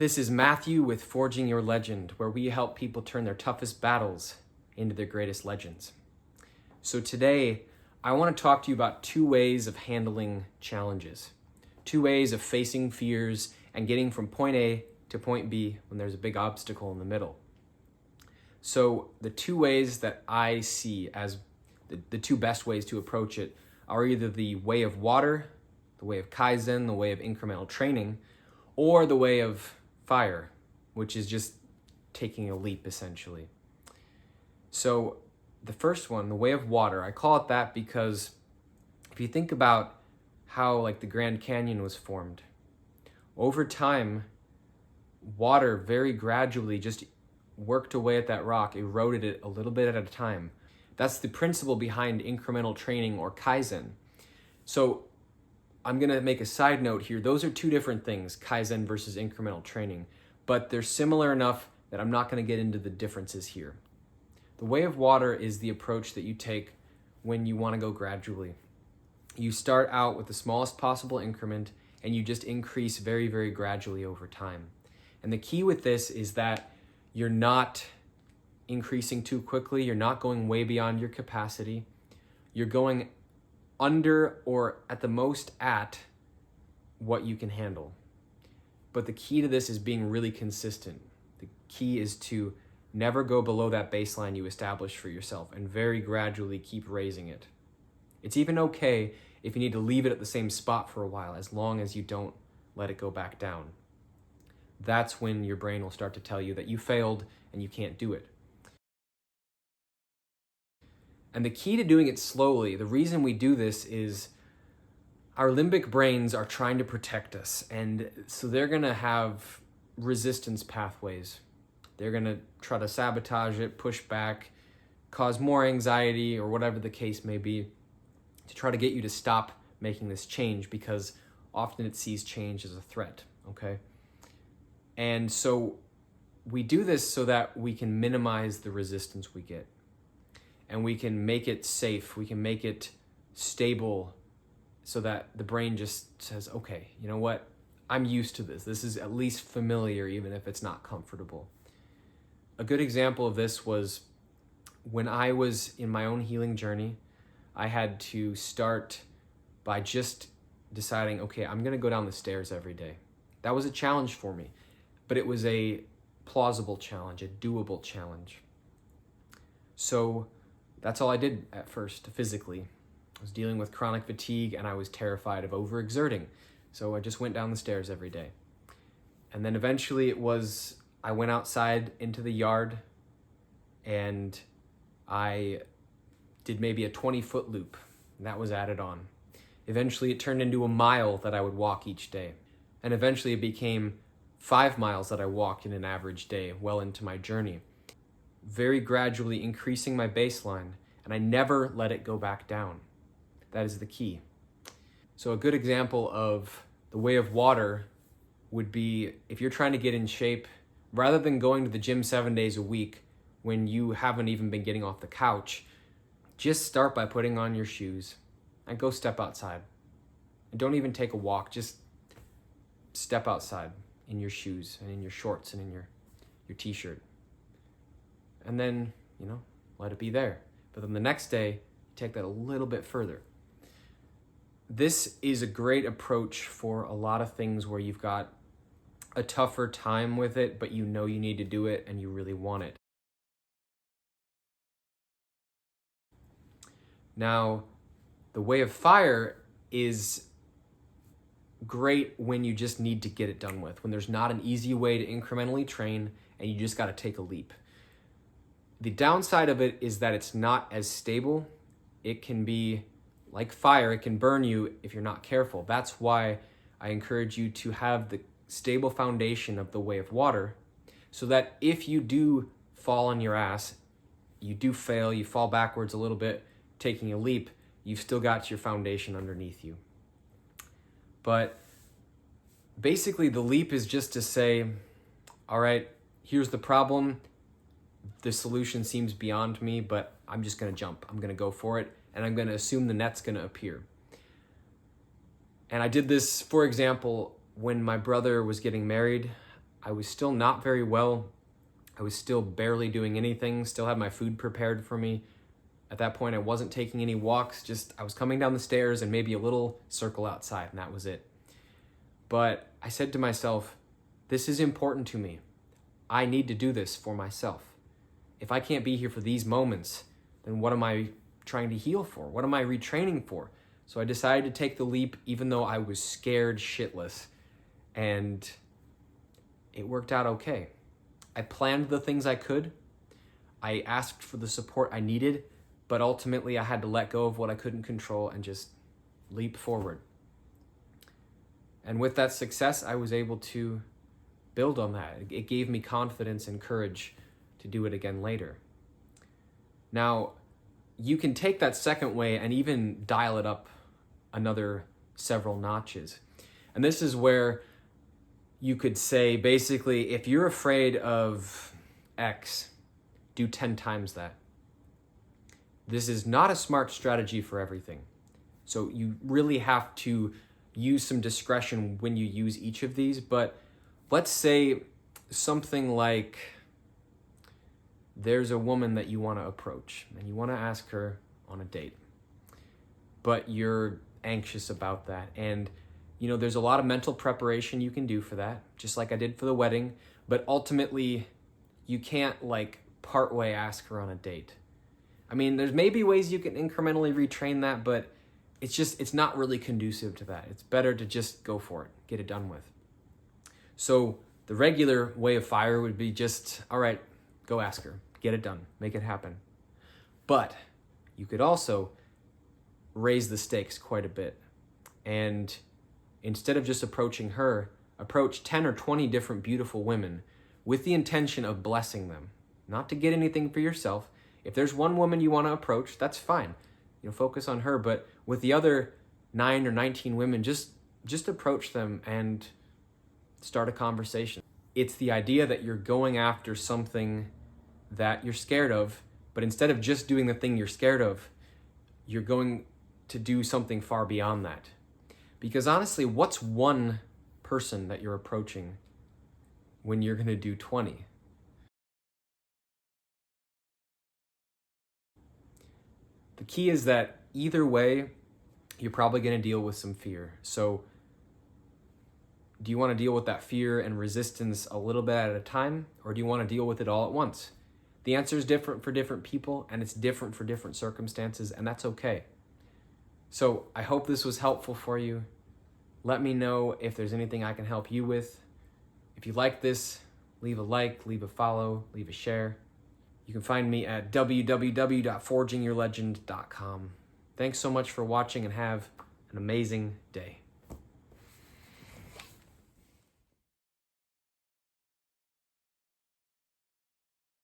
This is Matthew with Forging Your Legend, where we help people turn their toughest battles into their greatest legends. So today, I want to talk to you about two ways of handling challenges, two ways of facing fears and getting from point A to point B when there's a big obstacle in the middle. So the two ways that I see as the two best ways to approach it are either the way of water, the way of Kaizen, the way of incremental training, or the way of fire, which is just taking a leap essentially. So the first one, the way of water, I call it that because if you think about how the Grand Canyon was formed, over time, water very gradually just worked away at that rock, eroded it a little bit at a time. That's the principle behind incremental training or Kaizen. So I'm going to make a side note here. Those are two different things, Kaizen versus incremental training, but they're similar enough that I'm not going to get into the differences here. The way of water is the approach that you take when you want to go gradually. You start out with the smallest possible increment and you just increase very, very gradually over time. And the key with this is that you're not increasing too quickly. You're not going way beyond your capacity. You're going under or at the most at what you can handle. But the key to this is being really consistent. The key is to never go below that baseline you established for yourself and very gradually keep raising it. It's even okay if you need to leave it at the same spot for a while, as long as you don't let it go back down. That's when your brain will start to tell you that you failed and you can't do it. And the key to doing it slowly, the reason we do this is our limbic brains are trying to protect us. And so they're going to have resistance pathways. They're going to try to sabotage it, push back, cause more anxiety or whatever the case may be to try to get you to stop making this change, because often it sees change as a threat, okay? And so we do this so that we can minimize the resistance we get. And we can make it safe, we can make it stable so that the brain just says, okay, you know what? I'm used to this. This is at least familiar, even if it's not comfortable. A good example of this was when I was in my own healing journey. I had to start by just deciding, okay, I'm gonna go down the stairs every day. That was a challenge for me, but it was a plausible challenge, a doable challenge. So that's all I did at first, physically. I was dealing with chronic fatigue and I was terrified of overexerting. So I just went down the stairs every day. And then eventually I went outside into the yard and I did maybe a 20-foot loop, and that was added on. Eventually it turned into a mile that I would walk each day. And eventually it became 5 miles that I walked in an average day, well into my journey. Very gradually increasing my baseline, and I never let it go back down. That is the key. So a good example of the way of water would be if you're trying to get in shape, rather than going to the gym 7 days a week when you haven't even been getting off the couch, just start by putting on your shoes and go step outside. And don't even take a walk, just step outside in your shoes and in your shorts and in your t-shirt. And then, let it be there. But then the next day, take that a little bit further. This is a great approach for a lot of things where you've got a tougher time with it, but you know you need to do it and you really want it. Now, the way of fire is great when you just need to get it done with, when there's not an easy way to incrementally train and you just got to take a leap. The downside of it is that it's not as stable. It can be like fire, it can burn you if you're not careful. That's why I encourage you to have the stable foundation of the way of water, so that if you do fall on your ass, you do fail, you fall backwards a little bit, taking a leap, you've still got your foundation underneath you. But basically the leap is just to say, all right, here's the problem. The solution seems beyond me, but I'm just going to jump. I'm going to go for it, and I'm going to assume the net's going to appear. And I did this, for example, when my brother was getting married. I was still not very well. I was still barely doing anything, still had my food prepared for me. At that point, I wasn't taking any walks, just I was coming down the stairs and maybe a little circle outside, and that was it. But I said to myself, this is important to me. I need to do this for myself. If I can't be here for these moments, then what am I trying to heal for? What am I retraining for? So I decided to take the leap even though I was scared shitless. And it worked out okay. I planned the things I could. I asked for the support I needed, but ultimately I had to let go of what I couldn't control and just leap forward. And with that success, I was able to build on that. It gave me confidence and courage to do it again later. Now, you can take that second way and even dial it up another several notches. And this is where you could say, basically, if you're afraid of X, do 10 times that. This is not a smart strategy for everything. So you really have to use some discretion when you use each of these. But let's say something like there's a woman that you want to approach and you want to ask her on a date, but you're anxious about that. And there's a lot of mental preparation you can do for that, just like I did for the wedding. But ultimately, you can't partway ask her on a date. I mean, there's maybe ways you can incrementally retrain that, but it's not really conducive to that. It's better to just go for it, get it done with. So the regular way of fire would be just, all right, go ask her, get it done, make it happen. But you could also raise the stakes quite a bit. And instead of just approaching her, approach 10 or 20 different beautiful women with the intention of blessing them, not to get anything for yourself. If there's one woman you want to approach, that's fine. Focus on her, but with the other 9 or 19 women, just approach them and start a conversation. It's the idea that you're going after something that you're scared of, but instead of just doing the thing you're scared of, you're going to do something far beyond that. Because honestly, what's one person that you're approaching when you're going to do 20? The key is that either way, you're probably going to deal with some fear. So do you want to deal with that fear and resistance a little bit at a time, or do you want to deal with it all at once? The answer is different for different people, and it's different for different circumstances, and that's okay. So I hope this was helpful for you. Let me know if there's anything I can help you with. If you like this, leave a like, leave a follow, leave a share. You can find me at www.forgingyourlegend.com. Thanks so much for watching and have an amazing day.